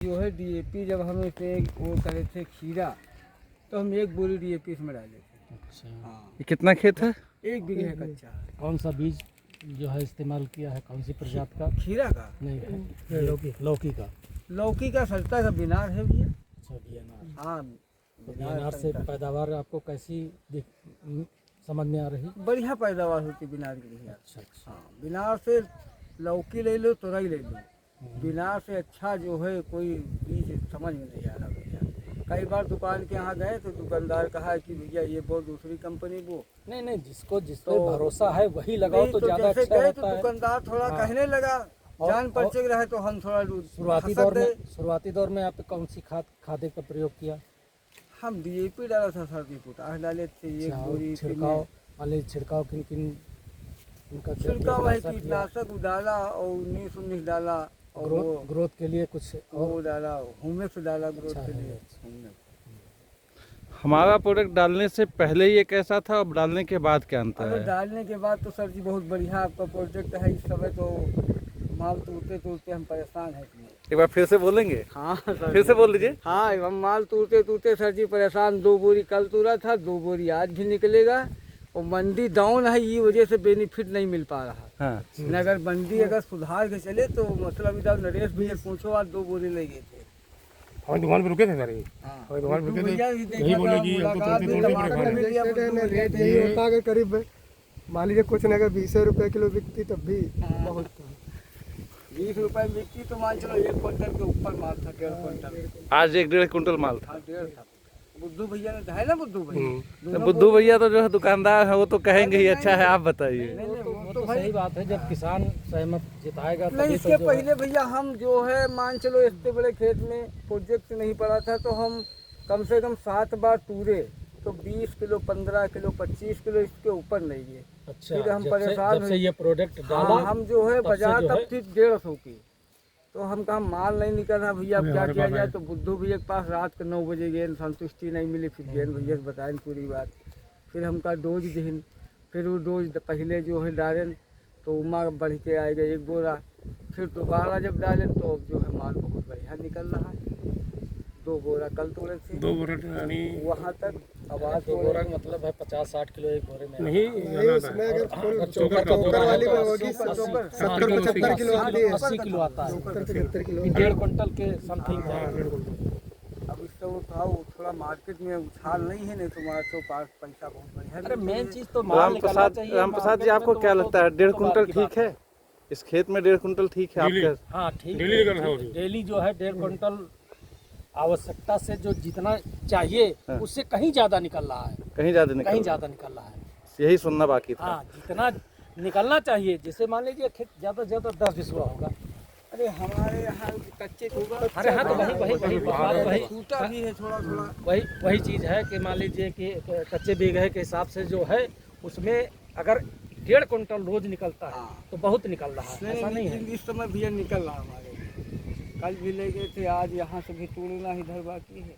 जो है डीएपी जब हम इसे वो करे थे खीरा, तो हम 1 बोरी डीएपी इसमें डाले थे। अच्छा, हाँ, ये कितना खेत है? 1 बीघे कच्चा कौन सा बीज जो है इस्तेमाल किया है, कौन सी प्रजाति का? खीरा का। नहीं, लौकी का। लौकी का सस्ता का बिनार है भैया। अच्छा, बीएनआर। हाँ, तो बीएनआर से पैदावार आपको कैसी समझ में आ रही? बढ़िया पैदावार होती बिनार की भैया। अच्छा अच्छा। हाँ, बिनार से लौकी ले लो, तुरई ले लो, बिनार से अच्छा जो है कोई बीज समझ में नहीं आ रहा भैया। कई बार दुकान के यहाँ गए तो दुकानदार कहा कि भैया ये वो दूसरी कंपनी वो। नहीं नहीं, जिसको जिस पे तो भरोसा है वही लगाओ तो ज्यादा जैसे अच्छा गए तो रहता है। दुकानदार थोड़ा कहने लगा, जान परिचय रहे तो हम थोड़ा शुरुआती दौर में आपने कौन सी खाद का प्रयोग किया? हम डीएपी डाला था, सर पोटाश डाले थे, 1 बोरी छिड़काव वाले छिड़काव किन किन उनका छिड़काव है, कीटनाशक डाला और 19 डाला और ग्रोथ के लिए कुछ वो डाला, ह्यूमिक्स डाला ग्रोथ अच्छा के लिए। है। हमारा प्रोडक्ट डालने से पहले ये कैसा था और डालने के बाद क्या अंतर अगर है? डालने के बाद तो सर जी बहुत बढ़िया आपका प्रोजेक्ट है। इस समय तो माल तोड़ते हम परेशान हैं इसमें। एक बार फिर से बोलेंगे? हाँ सर, फिर से बोल दीजिए। हाँ, हम माल तोड़ते सर जी परेशान। 2 बोरी कल तोड़ा था, 2 बोरी आज भी निकलेगा। और मंडी डाउन है, ये वजह से बेनिफिट नहीं मिल पा रहा। हाँ, अगर मंडी अगर सुधार के चले तो मतलब इधर नरेश भैया पूछो, आज 2 बोरी ले गए थे। हमारी दुकान पे रुके थे सारे। हाँ, हमारी दुकान पे रुके थे, यही बोले कि हम तो रेट यही होता अगर करीब मान लीजिए कुछ नहीं, अगर 20 रुपये किलो बिकती तब भी बहुत था। 20 रुपए में बिकती तो मान चलो 1 क्विंटल के ऊपर माल था, 1.5 क्विंटल। आज 1-1.5 कुंटल माल था। हाँ, 1.5 था। बुद्धू भैया ने है ना, बुद्धू भैया। तो बुद्धू भैया तो जो है दुकानदार है वो तो कहेंगे ही अच्छा है, आप बताइए। वो तो सही बात है, जब किसान सहमत जिताएगा नहीं, इसके पहले भैया हम जो है मान चलो इतने बड़े खेत में प्रोजेक्ट नहीं पड़ा था तो हम कम से कम 7 बार टूरे तो 20 किलो, 15 किलो, 25 किलो इसके ऊपर नहीं गए। अच्छा, फिर हम जब परेशान से ये प्रोडक्ट डाला हाँ, हम जो है तब से बाजार जो तब है- थी 150 की, तो हम कहा माल नहीं निकल रहा भैया, अब क्या किया जाए। तो बुद्धू भैया के पास रात के 9 बजे गए, संतुष्टि नहीं मिली। फिर गए भैया से बताएं पूरी बात। फिर हमका डोज दीन, फिर वो डोज पहले जो है डालें तो उमा बढ़ के आएगा 1 बोरा। फिर दोबारा जब डालें तो अब जो है माल बहुत बढ़िया निकल रहा है। 2 बोरा कल तोड़े थे, 2 बोरा यानी वहाँ तक आवाज 2 बोरा का मतलब है 50-60 किलो एक बोरे में। नहीं, उसमें अगर चोकर का चोकर वाली में होगी चोकर 70-75 किलो आती है। 80 किलो आता है, 70-75 किलो। 1.5 क्विंटल के समथिंग है। अब इसका वो था, वो थोड़ा मार्केट में उछाल नहीं है, नहीं तुम्हारे तो पास पैसा बहुत बढ़िया। अरे मेन चीज तो माल निकालना राम चाहिए। प्रसाद जी, मार्केट आपको में क्या तो लगता है 1.5 तो कुंटल बात की ठीक है? इस खेत में 1.5 कुंटल ठीक है आपके? हाँ ठीक डेली है, निकल रहा है। डेली जो है 1.5 क्विंटल आवश्यकता से जो जितना चाहिए हाँ। उससे कहीं ज्यादा निकल रहा है, कहीं ज्यादा निकल कहीं रहा ज्यादा निकल रहा है। है। यही सुनना बाकी था। हाँ, जितना निकलना चाहिए, जैसे मान लीजिए खेत ज्यादा से ज्यादा 10 बिस्वा होगा। अरे हमारे यहाँ कच्चे होगा। अरे हाँ, तो वही टूटा भी है थोड़ा थोड़ा। वही चीज़ है कि मान लीजिए कि कच्चे बीघे के हिसाब से जो है उसमें अगर 1.5 क्विंटल रोज निकलता है हाँ। तो बहुत निकल रहा है, ऐसा नहीं है। इस समय भैया निकल रहा हमारे। कल भी ले गए थे, आज यहाँ से भी तोड़ना इधर बाकी है।